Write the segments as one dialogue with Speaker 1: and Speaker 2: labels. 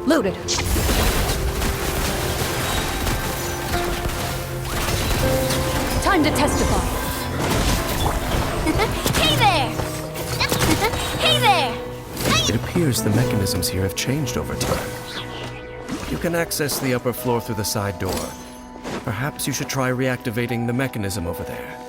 Speaker 1: Loaded. Time to testify.
Speaker 2: Hey there! Hey there!
Speaker 3: It appears the mechanisms here have changed over time. You can access the upper floor through the side door. Perhaps you should try reactivating the mechanism over there.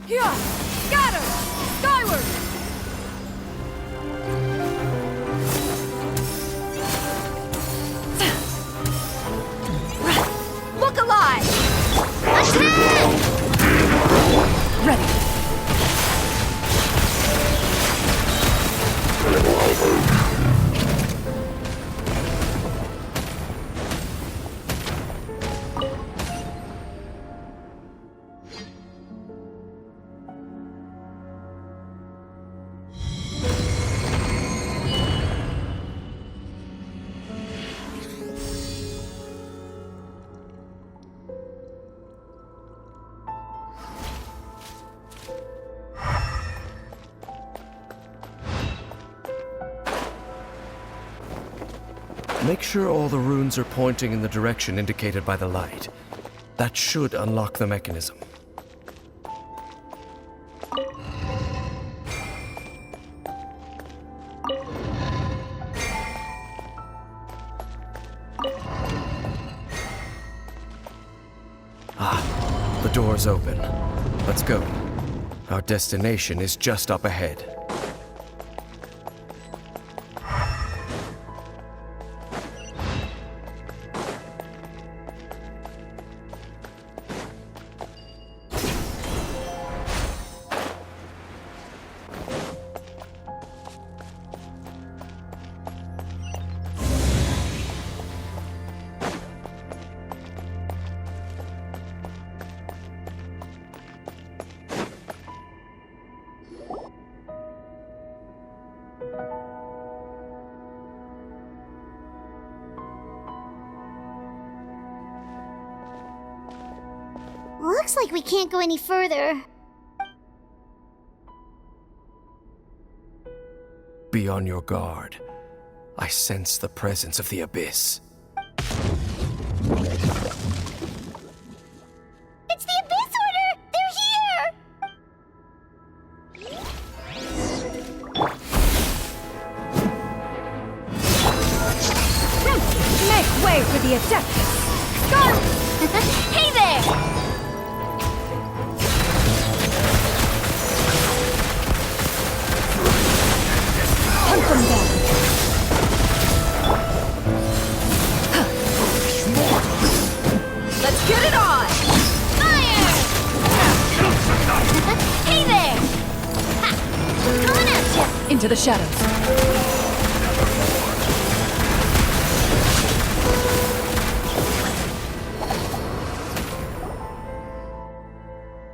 Speaker 1: Here! Scatter! Skyward! Look alive!
Speaker 2: Attack!
Speaker 1: Ready.
Speaker 3: Make sure all the runes are pointing in the direction indicated by the light. That should unlock the mechanism. Ah, the door's open. Let's go. Our destination is just up ahead.
Speaker 2: Looks like we can't go any further.
Speaker 3: Be on your guard. I sense the presence of the Abyss.
Speaker 2: It's the Abyss Order! They're here!
Speaker 1: Make way for the Adeptus! Go!
Speaker 2: Hey there!
Speaker 1: Hunt them down! Let's get it on!
Speaker 2: Fire! Hey there! Ha! Coming at ya!
Speaker 1: Into the shadows.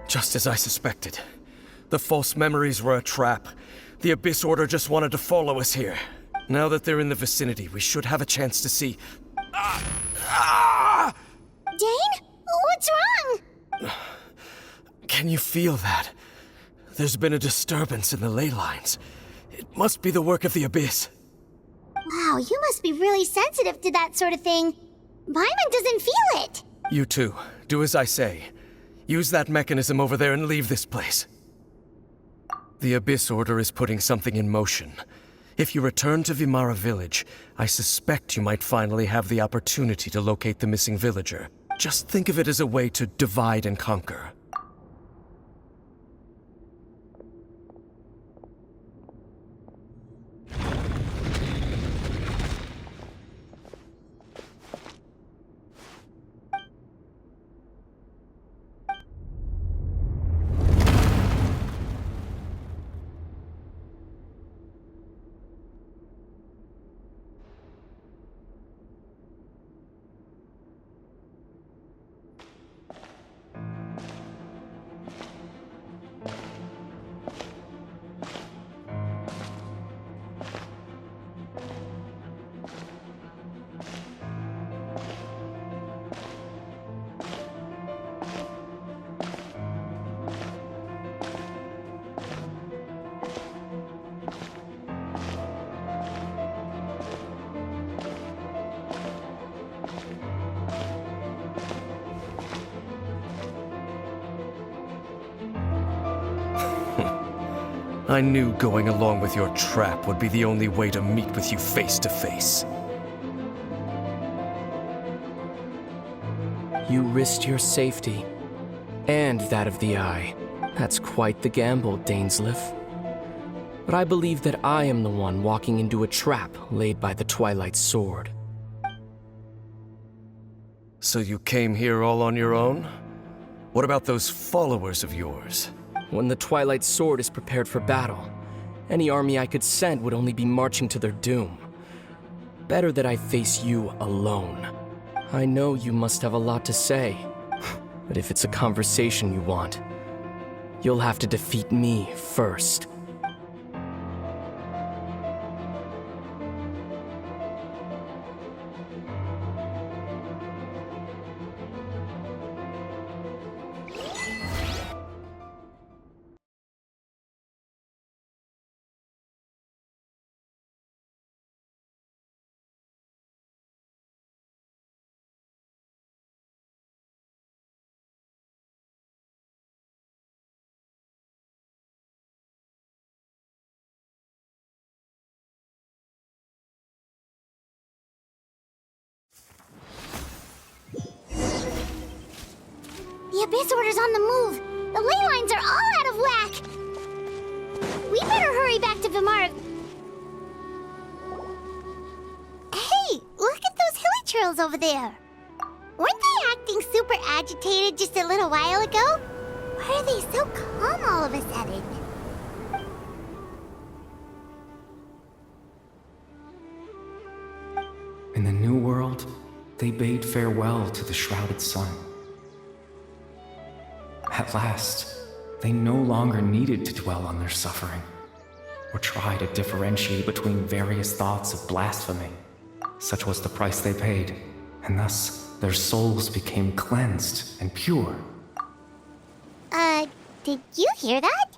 Speaker 3: Just as I suspected. The false memories were a trap. The Abyss Order just wanted to follow us here. Now that they're in the vicinity, we should have a chance to see...
Speaker 2: Dane? What's wrong?
Speaker 3: Can you feel that? There's been a disturbance in the ley lines. It must be the work of the Abyss.
Speaker 2: Wow, you must be really sensitive to that sort of thing. Paimon doesn't feel it.
Speaker 3: You too. do as I say. Use that mechanism over there and leave this place. The Abyss Order is putting something in motion. If you return to Vimara Village, I suspect you might finally have the opportunity to locate the missing villager. Just think of it as a way to divide and conquer. I knew going along with your trap would be the only way to meet with you face to face.
Speaker 4: You risked your safety, and that of the Eye. That's quite the gamble, Dainsleif. But I believe that I am the one walking into a trap laid by the Twilight Sword.
Speaker 3: So you came here all on your own? What about those followers of yours?
Speaker 4: When the Twilight Sword is prepared for battle, any army I could send would only be marching to their doom. Better that I face you alone. I know you must have a lot to say, but if it's a conversation you want, you'll have to defeat me first.
Speaker 2: The Abyss Order's on the move. The ley lines are all out of whack. We better hurry back to Vimara. Hey, look at those hilly trails over there. Weren't they acting super agitated just a little while ago? Why are they so calm all of a sudden?
Speaker 5: In the New World, they bade farewell to the shrouded sun. At last, they no longer needed to dwell on their suffering, or try to differentiate between various thoughts of blasphemy. Such was the price they paid, and thus their souls became cleansed and pure.
Speaker 2: Did you hear that?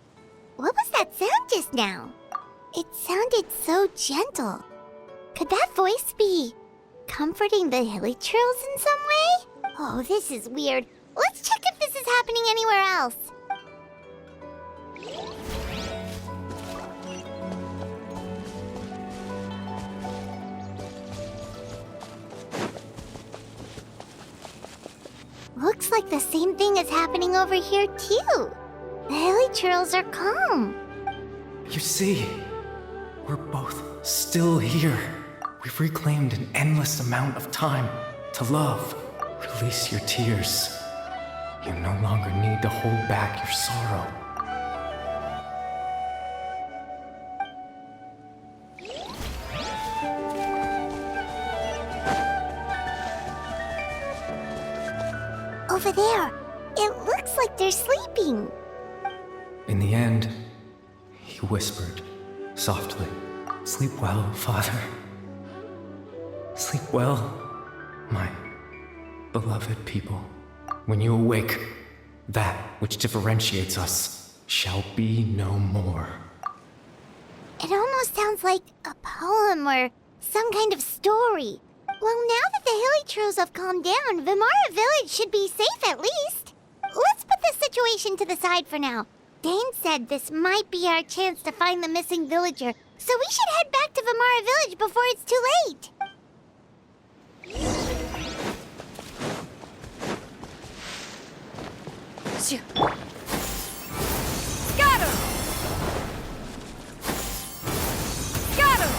Speaker 2: What was that sound just now? It sounded so gentle. Could that voice be comforting the hilly trails in some way? Oh, this is weird. Let's check if this is happening anywhere else. Looks like the same thing is happening over here too. The hilly trails are calm.
Speaker 5: You see, we're both still here. We've reclaimed an endless amount of time to love. Release your tears. You no longer need to hold back your sorrow.
Speaker 2: Over there, it looks like they're sleeping.
Speaker 5: In the end, he whispered softly, "Sleep well, Father. Sleep well, my beloved people. When you awake, that which differentiates us shall be no more."
Speaker 2: It almost sounds like a poem or some kind of story. Well, now that the Hilichurls have calmed down, Vimara Village should be safe at least. Let's put this situation to the side for now. Dane said this might be our chance to find the missing villager, so we should head back to Vimara Village before it's too late.
Speaker 1: Scatter! Scatter!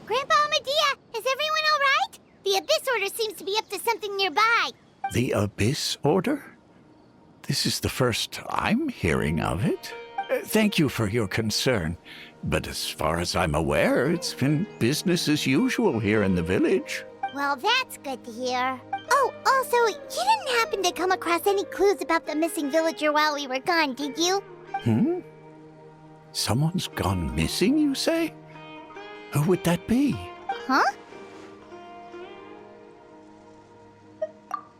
Speaker 2: Grandpa Medea, is everyone all right? The Abyss Order seems to be up to something nearby.
Speaker 6: The Abyss Order? This is the first I'm hearing of it. Thank you for your concern, but as far as I'm aware, it's been business as usual here in the village.
Speaker 2: Well, that's good to hear. Oh, also, you didn't happen to come across any clues about the missing villager while we were gone, did you?
Speaker 6: Someone's gone missing, you say? Who would that be?
Speaker 2: Huh?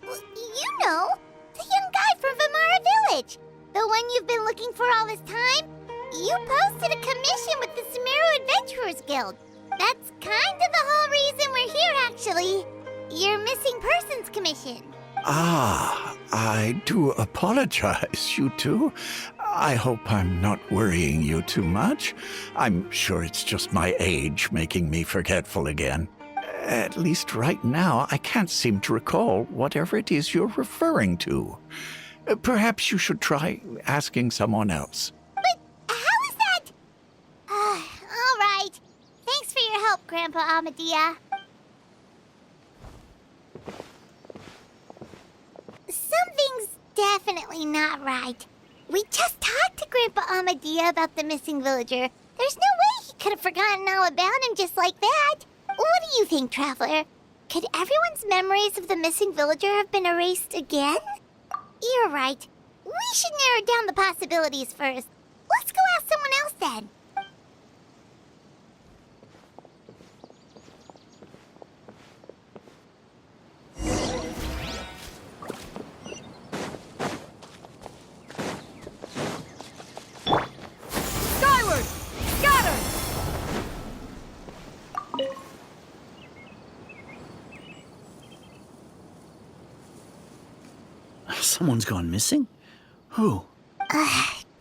Speaker 2: Well, you know, the young guy from Vimara Village. The one you've been looking for all this time. You posted a commission with the Sumeru Adventurers Guild. That's kind of the whole reason we're here, actually. Your missing persons commission.
Speaker 6: Ah, I do apologize, you two. I hope I'm not worrying you too much. I'm sure it's just my age making me forgetful again. At least right now, I can't seem to recall whatever it is you're referring to. Perhaps you should try asking someone else.
Speaker 2: But how is that? All right. Thanks for your help, Grandpa Amadea. Something's definitely not right. We just talked to Grandpa Amadea about the missing villager. There's no way he could have forgotten all about him just like that. What do you think, Traveler? Could everyone's memories of the missing villager have been erased again? You're right. We should narrow down the possibilities first. Let's go ask someone else then.
Speaker 1: Skyward! Scatter!
Speaker 7: Someone's gone missing? Who?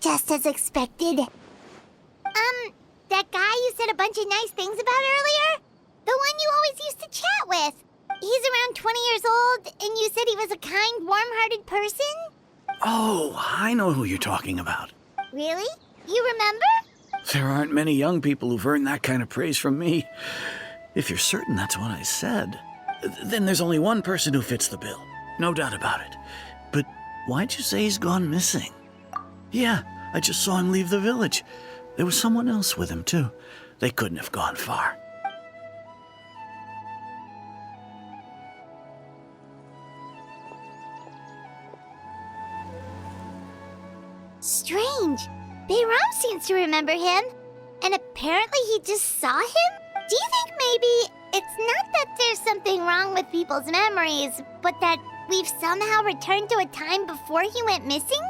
Speaker 2: Just as expected. That guy you said a bunch of nice things about earlier? The one you always used to chat with. He's around 20 years old, and you said he was a kind, warm-hearted person?
Speaker 7: Oh, I know who you're talking about.
Speaker 2: Really? You remember?
Speaker 7: There aren't many young people who've earned that kind of praise from me. If you're certain that's what I said, then there's only one person who fits the bill. No doubt about it. But why'd you say he's gone missing? Yeah, I just saw him leave the village. There was someone else with him, too. They couldn't have gone far.
Speaker 2: Strange. Bayram seems to remember him. And apparently he just saw him? Do you think maybe it's not that there's something wrong with people's memories, but that we've somehow returned to a time before he went missing?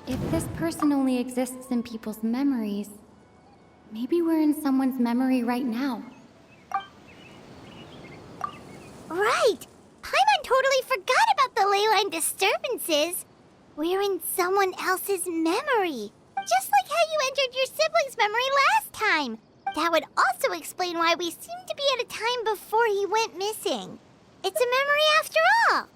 Speaker 8: If this person only exists in people's memories, maybe we're in someone's memory right now.
Speaker 2: Right! Paimon totally forgot about the leyline disturbances. We're in someone else's memory. Just like how you entered your sibling's memory last time. That would also explain why we seem to be at a time before he went missing. It's a memory after all.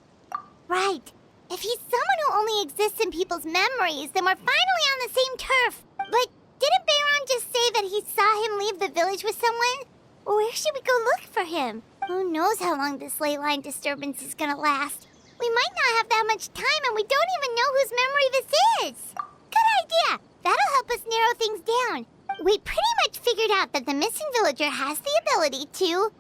Speaker 2: Right. If he's someone who only exists in people's memories, then we're finally on the same turf. But didn't Bayron just say that he saw him leave the village with someone? Where should we go look for him? Who knows how long this ley line disturbance is gonna last? We might not have that much time, and we don't even know whose memory this is. Good idea. That'll help us narrow things down. We pretty much figured out that the missing villager has the ability to...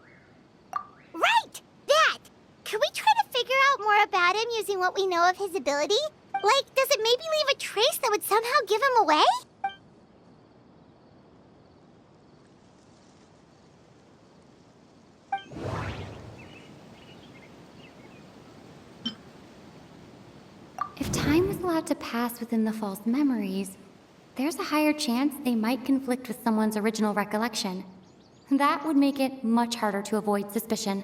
Speaker 2: Right! That! Can we try to figure figure out more about him using what we know of his ability? Like, does it maybe leave a trace that would somehow give him away?
Speaker 8: If time was allowed to pass within the false memories, there's a higher chance they might conflict with someone's original recollection. That would make it much harder to avoid suspicion.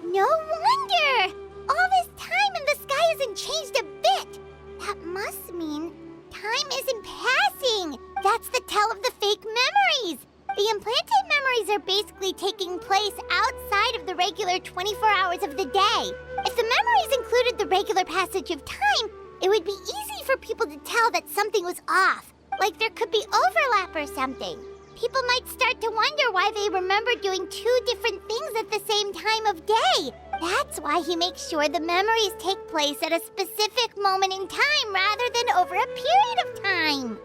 Speaker 2: No wonder! All this time and the sky hasn't changed a bit! That must mean time isn't passing! That's the tell of the fake memories! The implanted memories are basically taking place outside of the regular 24 hours of the day. If the memories included the regular passage of time, it would be easy for people to tell that something was off. Like there could be overlap or something. People might start to wonder why they remember doing two different things at the same time of day. That's why he makes sure the memories take place at a specific moment in time rather than over a period of time.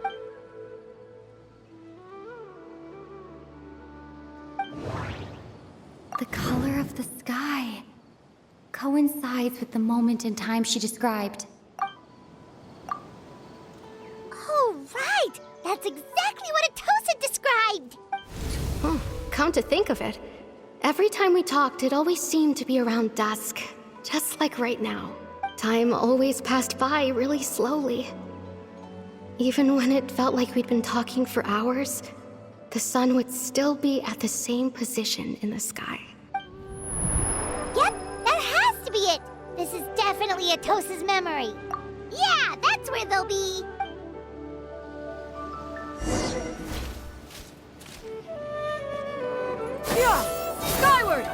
Speaker 8: The color of the sky coincides with the moment in time she described.
Speaker 2: Oh, right! That's exactly what Atosa described!
Speaker 9: Come to think of it, every time we talked, it always seemed to be around dusk. Just like right now. Time always passed by really slowly. Even when it felt like we'd been talking for hours, the sun would still be at the same position in the sky.
Speaker 2: Yep, that has to be it! This is definitely Atosa's memory. Yeah, that's where they'll be!
Speaker 1: Yeah! Skyward!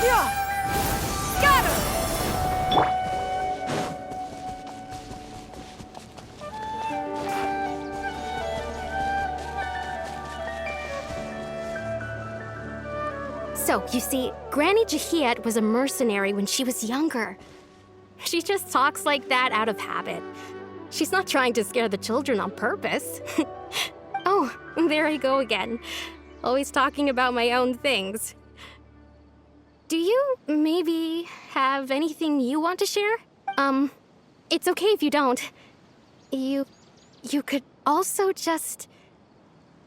Speaker 1: Yeah! Scatter!
Speaker 9: So, you see, Granny Jahiet was a mercenary when she was younger. She just talks like that out of habit. She's not trying to scare the children on purpose. Oh, there I go again. Always talking about my own things. Do you maybe have anything you want to share? It's okay if you don't. You could also just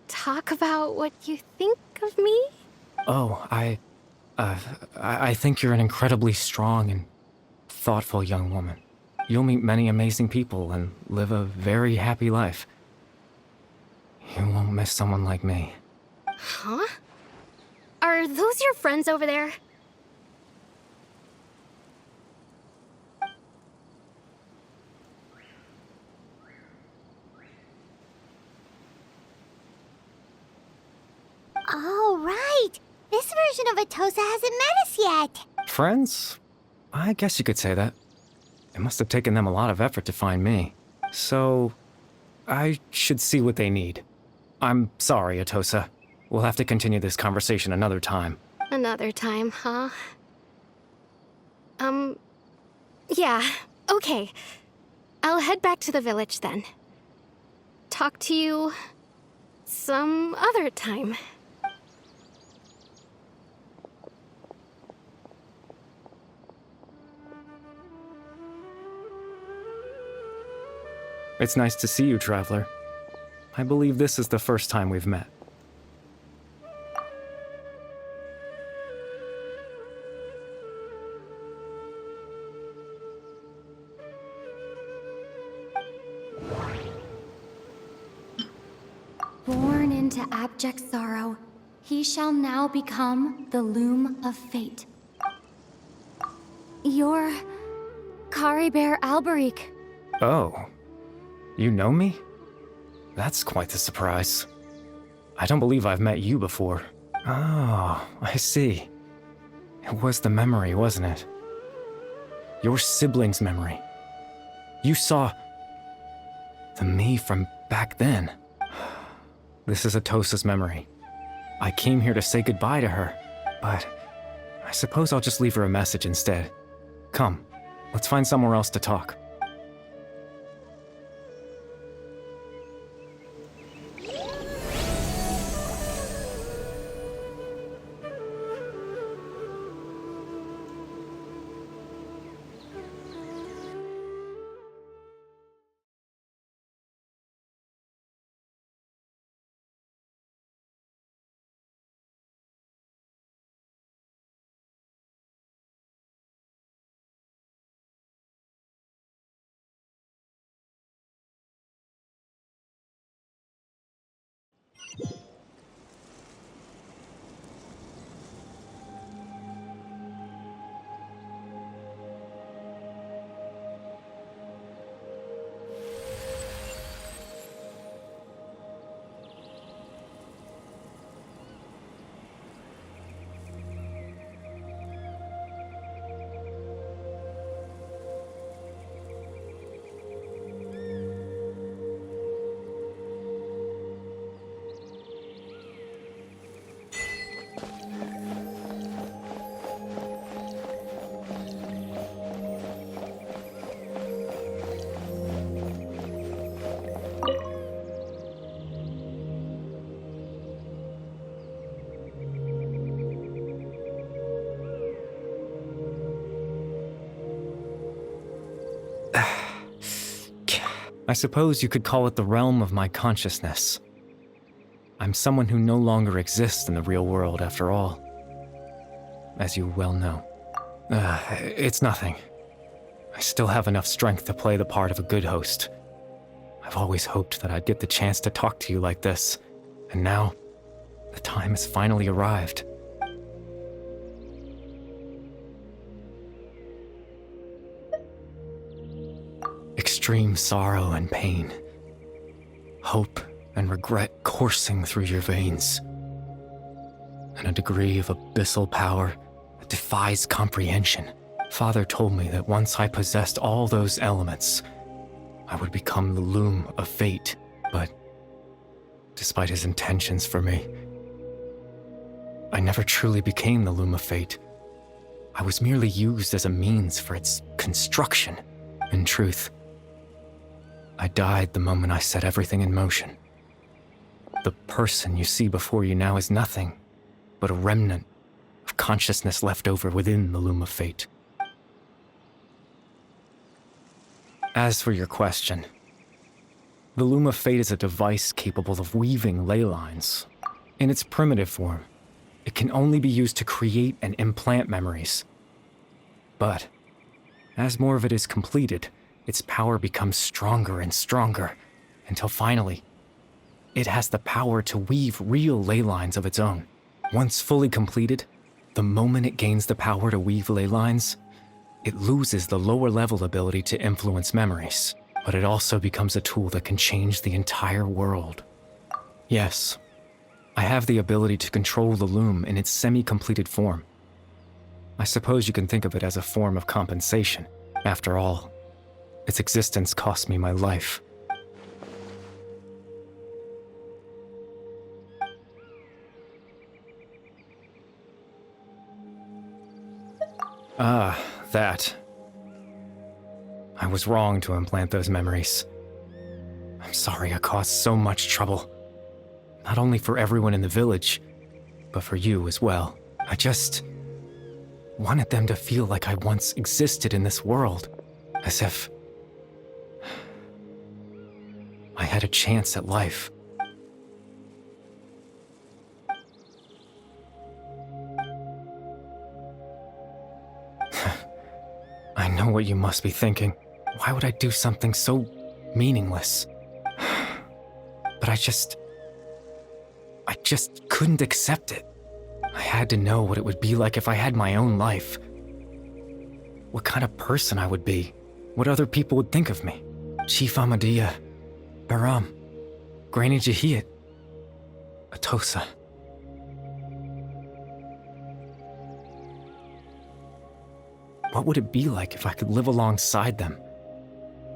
Speaker 9: talk about what you think of me?
Speaker 5: Oh, I think you're an incredibly strong and thoughtful young woman. You'll meet many amazing people and live a very happy life. You won't miss someone like me.
Speaker 9: Huh? Are those your friends over there?
Speaker 2: Oh, right! This version of Atosa hasn't met us yet!
Speaker 5: Friends? I guess you could say that. It must have taken them a lot of effort to find me. So, I should see what they need. I'm sorry, Atosa. We'll have to continue this conversation another time.
Speaker 9: Another time, huh? Yeah, okay. I'll head back to the village then. Talk to you some other time.
Speaker 5: It's nice to see you, Traveler. I believe this is the first time we've met.
Speaker 8: Born into abject sorrow, he shall now become the loom of fate. You're Caribert Alberic.
Speaker 5: Oh. You know me? That's quite the surprise. I don't believe I've met you before. Oh, I see. It was the memory, wasn't it? Your sibling's memory. You saw the me from back then. This is Atosa's memory. I came here to say goodbye to her, but I suppose I'll just leave her a message instead. Come, let's find somewhere else to talk. I suppose you could call it the realm of my consciousness. I'm someone who no longer exists in the real world, after all. As you well know. It's nothing. I still have enough strength to play the part of a good host. I've always hoped that I'd get the chance to talk to you like this, and now, the time has finally arrived. Extreme sorrow and pain, hope and regret coursing through your veins, and a degree of abyssal power that defies comprehension. Father told me that once I possessed all those elements, I would become the loom of fate, but despite his intentions for me, I never truly became the loom of fate. I was merely used as a means for its construction. In truth, I died the moment I set everything in motion. The person you see before you now is nothing but a remnant of consciousness left over within the loom of fate. As for your question, the loom of fate is a device capable of weaving ley lines. In its primitive form, it can only be used to create and implant memories. But as more of it is completed, its power becomes stronger and stronger, until finally, it has the power to weave real ley lines of its own. Once fully completed, the moment it gains the power to weave ley lines, it loses the lower level ability to influence memories, but it also becomes a tool that can change the entire world. Yes, I have the ability to control the loom in its semi-completed form. I suppose you can think of it as a form of compensation. After all, its existence cost me my life. That. I was wrong to implant those memories. I'm sorry I caused so much trouble. Not only for everyone in the village, but for you as well. I just wanted them to feel like I once existed in this world, as if I had a chance at life. I know what you must be thinking. Why would I do something so meaningless? But I just couldn't accept it. I had to know what it would be like if I had my own life. What kind of person I would be. What other people would think of me. Chief Ahmadiyya, Baram, Granny Jahiat, Atosa. What would it be like if I could live alongside them?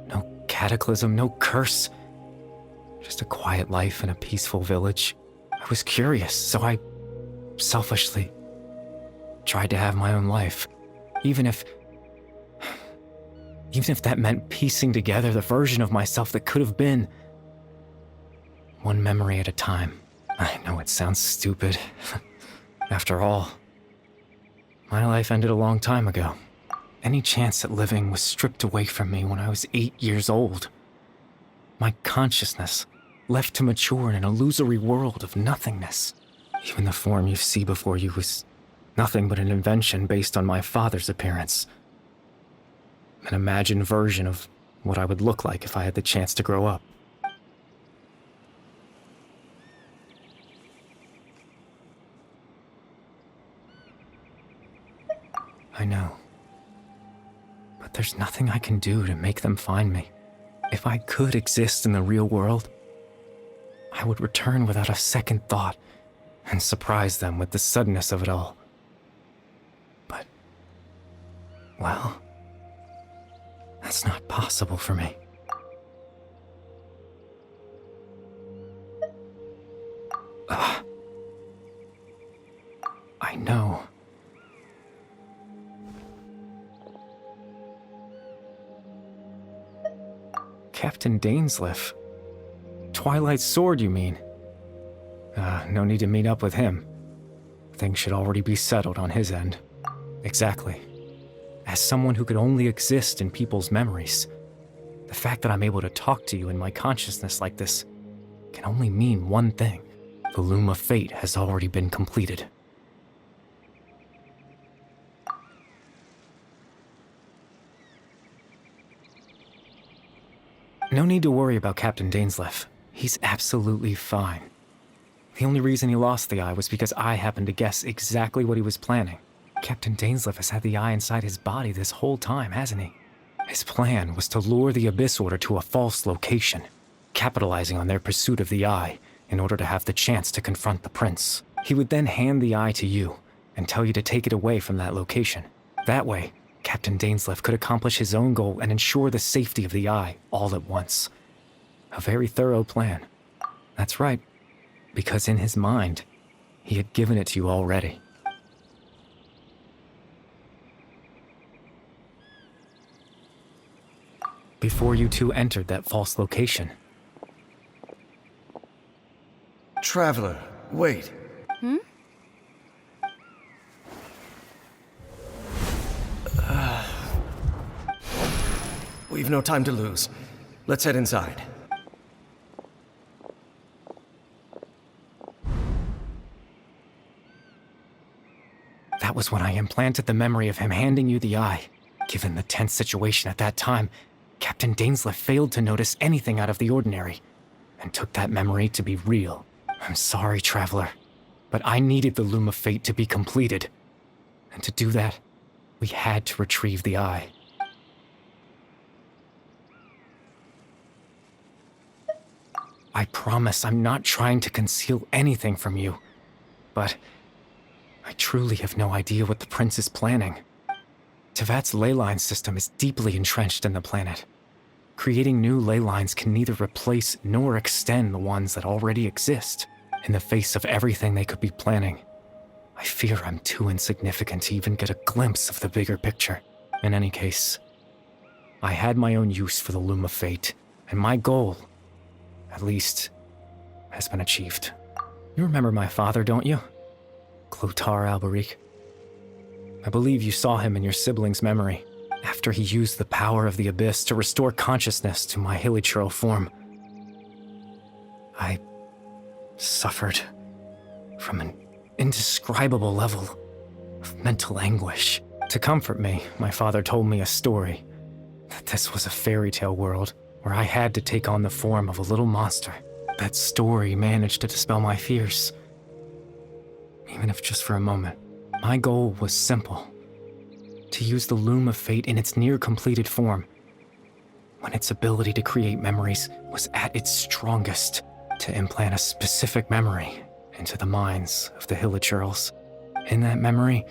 Speaker 5: No cataclysm, no curse. Just a quiet life in a peaceful village. I was curious, so I selfishly tried to have my own life. Even if that meant piecing together the version of myself that could have been. One memory at a time. I know it sounds stupid. After all, my life ended a long time ago. Any chance at living was stripped away from me when I was 8 years old. My consciousness left to mature in an illusory world of nothingness. Even the form you see before you was nothing but an invention based on my father's appearance. An imagined version of what I would look like if I had the chance to grow up. I know. But there's nothing I can do to make them find me. If I could exist in the real world, I would return without a second thought and surprise them with the suddenness of it all. But, well, that's not possible for me. I know. Captain Dainsleif. Twilight Sword, you mean? No need to meet up with him. Things should already be settled on his end. Exactly. As someone who could only exist in people's memories, The fact that I'm able to talk to you in my consciousness like this can only mean one thing. The loom of fate has already been completed. No need to worry about Captain Dainsleif. He's absolutely fine. The only reason he lost the eye was because I happened to guess exactly what he was planning. Captain Dainsleif has had the eye inside his body this whole time, hasn't he? His plan was to lure the Abyss Order to a false location, capitalizing on their pursuit of the eye in order to have the chance to confront the prince. He would then hand the eye to you and tell you to take it away from that location. That way, Captain Dainsleif could accomplish his own goal and ensure the safety of the eye all at once. A very thorough plan. That's right, because in his mind, he had given it to you already. Before you two entered that false location.
Speaker 3: Traveler, wait. We've no time to lose. Let's head inside.
Speaker 5: That was when I implanted the memory of him handing you the eye. Given the tense situation at that time, Captain Dainsleif failed to notice anything out of the ordinary, and took that memory to be real. I'm sorry, Traveler, but I needed the Loom of Fate to be completed. And to do that, we had to retrieve the eye. I promise I'm not trying to conceal anything from you, but I truly have no idea what the Prince is planning. Tevat's ley line system is deeply entrenched in the planet. Creating new ley lines can neither replace nor extend the ones that already exist. In the face of everything they could be planning, I fear I'm too insignificant to even get a glimpse of the bigger picture. In any case, I had my own use for the Loom of Fate, and my goal, at least, has been achieved. You remember my father, don't you? Clotar Alberic. I believe you saw him in your sibling's memory, after he used the power of the Abyss to restore consciousness to my hilichurl form. I suffered from an indescribable level of mental anguish. To comfort me, my father told me a story, that this was a fairy tale world where I had to take on the form of a little monster. That story managed to dispel my fears, even if just for a moment. My goal was simple: to use the Loom of Fate in its near-completed form, when its ability to create memories was at its strongest, to implant a specific memory into the minds of the hilichurls. In that memory,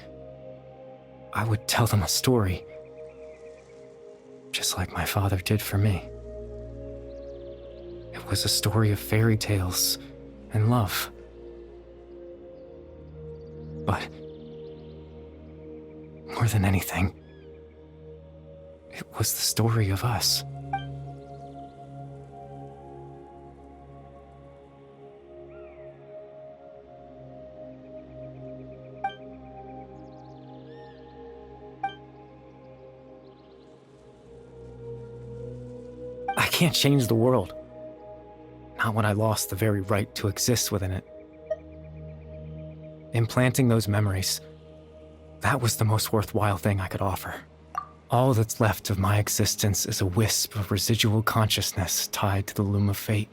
Speaker 5: I would tell them a story, just like my father did for me. It was a story of fairy tales and love. But more than anything, it was the story of us. I can't change the world. Not when I lost the very right to exist within it. Implanting those memories, that was the most worthwhile thing I could offer. All that's left of my existence is a wisp of residual consciousness tied to the Loom of Fate.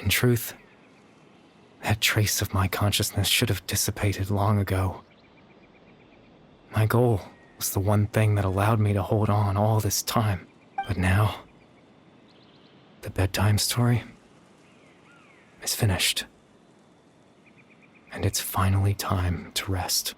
Speaker 5: In truth, that trace of my consciousness should have dissipated long ago. My goal was the one thing that allowed me to hold on all this time. But now, the bedtime story is finished. And it's finally time to rest.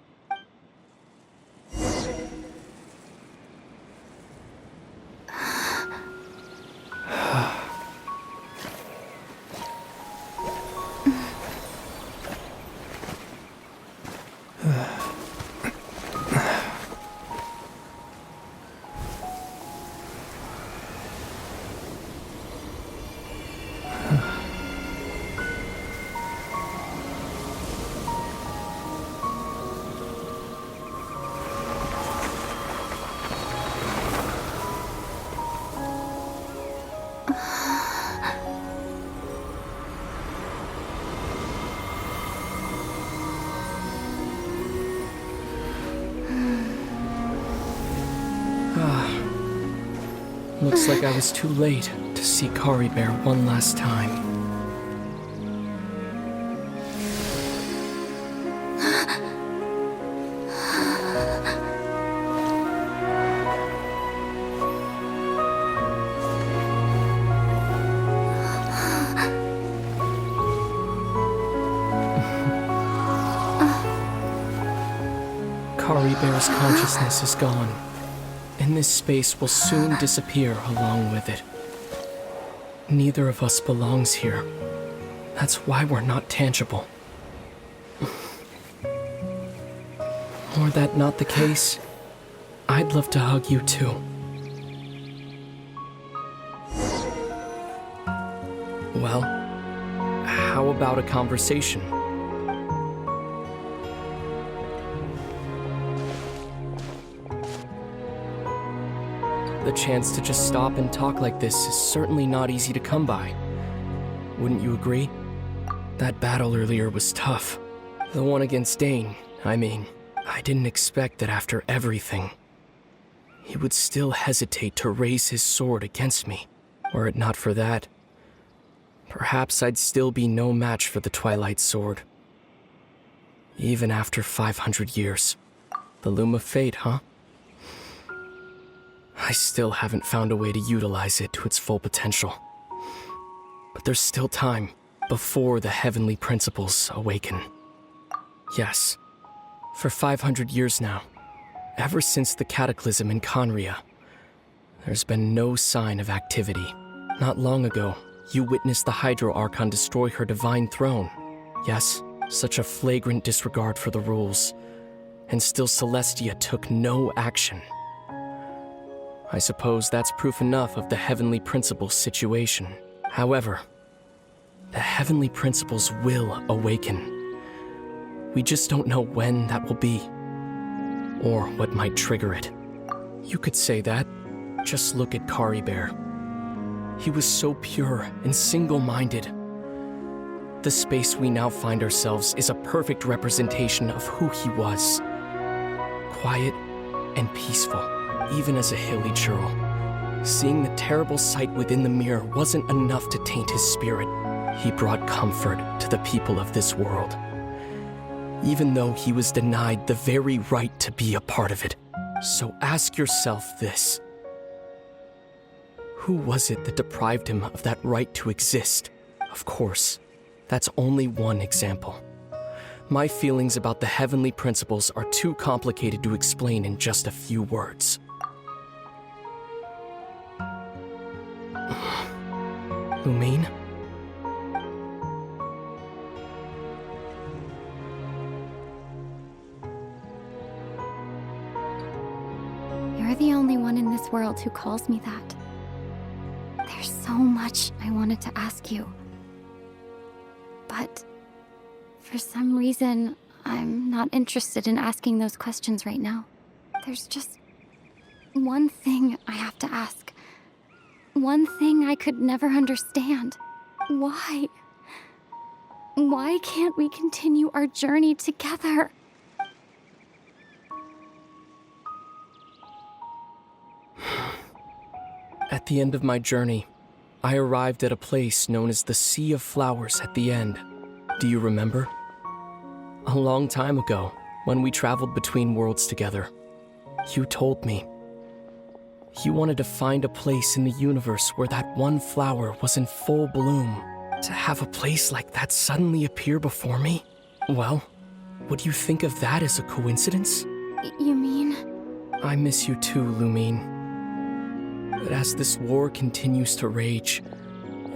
Speaker 4: Looks like I was too late to see Caribert one last time. Caribert's consciousness is gone, and this space will soon disappear along with it. Neither of us belongs here. That's why we're not tangible. Were that not the case, I'd love to hug you too. Well, how about a conversation? The chance to just stop and talk like this is certainly not easy to come by. Wouldn't you agree? That battle earlier was tough. The one against Dane, I mean. I didn't expect that after everything, he would still hesitate to raise his sword against me. Were it not for that, perhaps I'd still be no match for the Twilight Sword. Even after 500 years. The Loom of Fate, huh? I still haven't found a way to utilize it to its full potential. But there's still time before the heavenly principles awaken. Yes, for 500 years now, ever since the cataclysm in Conria, there's been no sign of activity. Not long ago, you witnessed the Hydro Archon destroy her divine throne. Yes, such a flagrant disregard for the rules, and still Celestia took no action. I suppose that's proof enough of the Heavenly Principles situation. However, the Heavenly Principles will awaken. We just don't know when that will be, or what might trigger it. You could say that. Just look at Caribert. He was so pure and single-minded. The space we now find ourselves is a perfect representation of who he was. Quiet and peaceful, even as a hilly churl. Seeing the terrible sight within the mirror wasn't enough to taint his spirit. He brought comfort to the people of this world, even though he was denied the very right to be a part of it. So ask yourself this. Who was it that deprived him of that right to exist? Of course, that's only one example. My feelings about the Heavenly Principles are too complicated to explain in just a few words. Lumine?
Speaker 8: You're the only one in this world who calls me that. There's so much I wanted to ask you. But for some reason, I'm not interested in asking those questions right now. There's just one thing I have to ask. One thing I could never understand. Why? Why can't we continue our journey together?
Speaker 4: At the end of my journey, I arrived at a place known as the Sea of Flowers at the end. Do you remember? A long time ago, when we traveled between worlds together, you told me you wanted to find a place in the universe where that one flower was in full bloom. To have a place like that suddenly appear before me? Well, would you think of that as a coincidence?
Speaker 8: You mean?
Speaker 4: I miss you too, Lumine. But as this war continues to rage,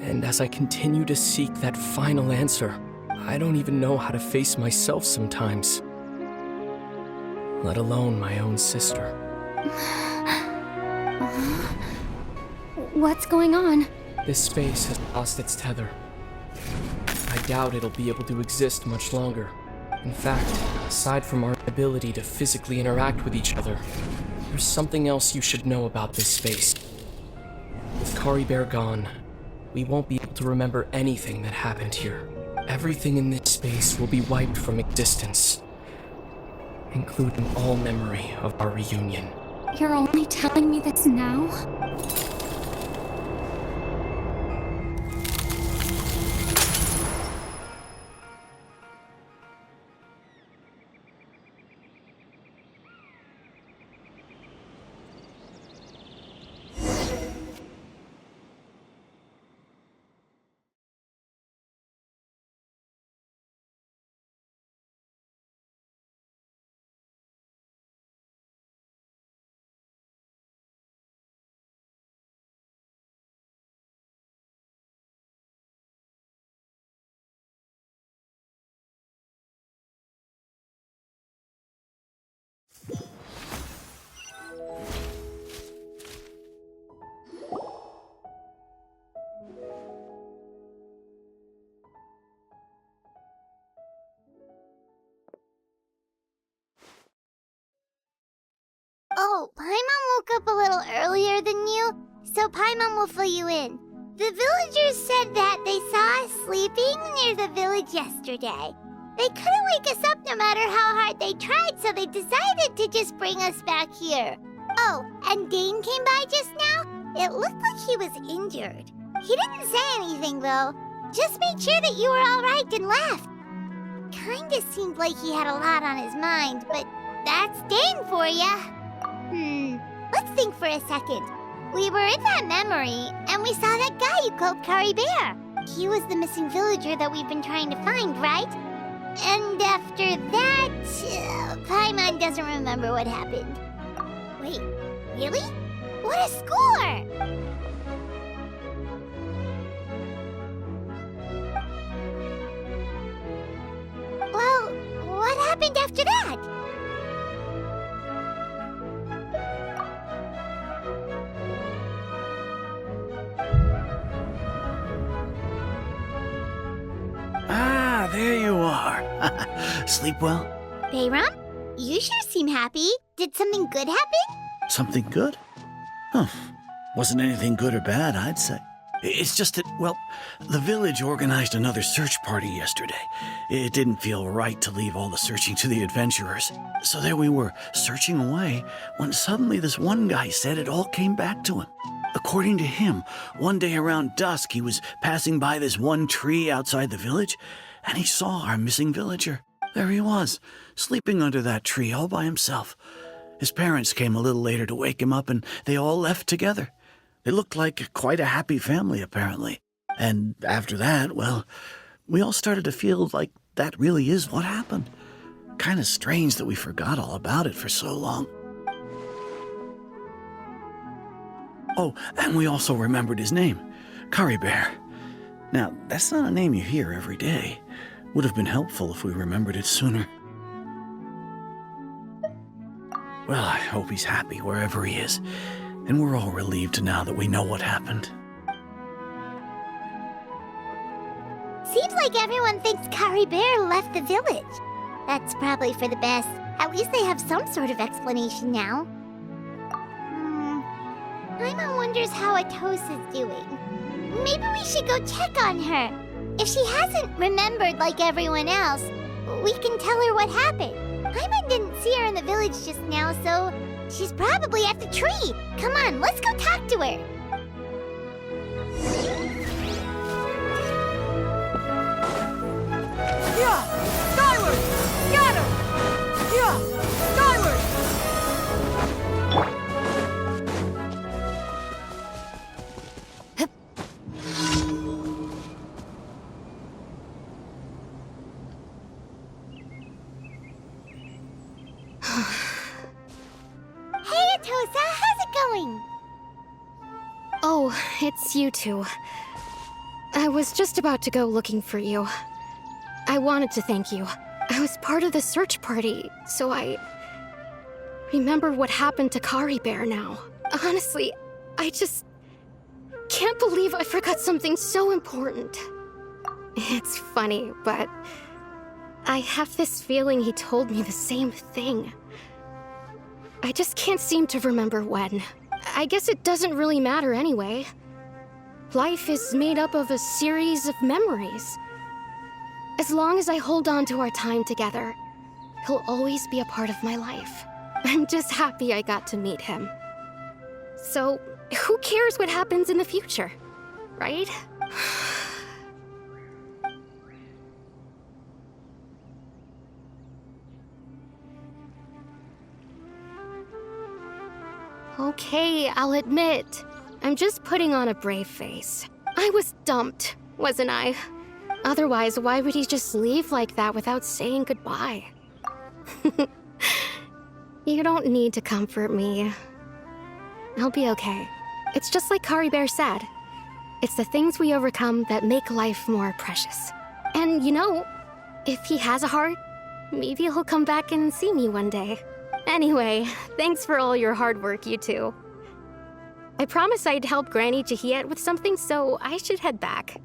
Speaker 4: and as I continue to seek that final answer, I don't even know how to face myself sometimes. Let alone my own sister.
Speaker 8: What's going on?
Speaker 4: This space has lost its tether. I doubt it'll be able to exist much longer. In fact, aside from our ability to physically interact with each other, there's something else you should know about this space. With Caribert gone, we won't be able to remember anything that happened here. Everything in this space will be wiped from existence, including all memory of our reunion.
Speaker 8: You're only telling me this now?
Speaker 2: fill you in. The villagers said that they saw us sleeping near the village yesterday. They couldn't wake us up no matter how hard they tried, so they decided to just bring us back here. Oh, and Dane came by just now. It looked like he was injured. He didn't say anything, though. Just made sure that you were all right and left. Kinda seemed like he had a lot on his mind, but that's Dane for ya. Let's think for a second. We were in that memory, and we saw that guy you called Caribert. He was the missing villager that we've been trying to find, right? And after that, Paimon doesn't remember what happened. Wait, really? What a score! Well, what happened after that?
Speaker 7: Ah, there you are. Sleep well?
Speaker 2: Bayram, you sure seem happy. Did something good happen?
Speaker 7: Something good? Huh. Wasn't anything good or bad, I'd say. It's just that, well, the village organized another search party yesterday. It didn't feel right to leave all the searching to the adventurers. So there we were, searching away, when suddenly this one guy said it all came back to him. According to him, one day around dusk, he was passing by this one tree outside the village, and he saw our missing villager. There he was, sleeping under that tree all by himself. His parents came a little later to wake him up, and they all left together. They looked like quite a happy family, apparently. And after that, well, we all started to feel like that really is what happened. Kind of strange that we forgot all about it for so long. Oh, and we also remembered his name, Caribert. Now, that's not a name you hear every day. Would have been helpful if we remembered it sooner. Well, I hope he's happy wherever he is, and we're all relieved now that we know what happened.
Speaker 2: Seems like everyone thinks Caribert left the village. That's probably for the best. At least they have some sort of explanation now. Paimon wonders how Atosa's doing. Maybe we should go check on her. If she hasn't remembered like everyone else, we can tell her what happened. Paimon didn't see her in the village just now, so she's probably at the tree. Come on, let's go talk to her.
Speaker 1: Yeah! Skyward! Scatter! Yeah! Skyward!
Speaker 2: Hey, Atosa, how's it going?
Speaker 9: Oh, it's you two. I was just about to go looking for you. I wanted to thank you. I was part of the search party, so I remember what happened to Caribert now. Honestly, I just can't believe I forgot something so important. It's funny, but I have this feeling he told me the same thing. I just can't seem to remember when. I guess it doesn't really matter anyway. Life is made up of a series of memories. As long as I hold on to our time together, he'll always be a part of my life. I'm just happy I got to meet him. So, who cares what happens in the future, right? Okay, I'll admit, I'm just putting on a brave face. I was dumped, wasn't I? Otherwise, why would he just leave like that without saying goodbye? You don't need to comfort me. I'll be okay. It's just like Caribert said. It's the things we overcome that make life more precious. And you know, if he has a heart, maybe he'll come back and see me one day. Anyway, thanks for all your hard work, you two. I promised I'd help Granny Jahiet with something, so I should head back.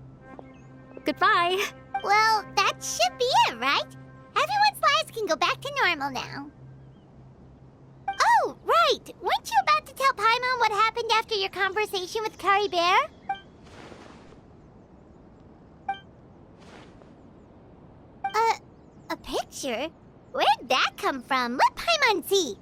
Speaker 9: Goodbye.
Speaker 2: Well, that should be it, right? Everyone's lives can go back to normal now. Oh, right! Wait, weren't you about to tell Paimon what happened after your conversation with Caribert? A picture? Where'd that come from? Let Paimon see.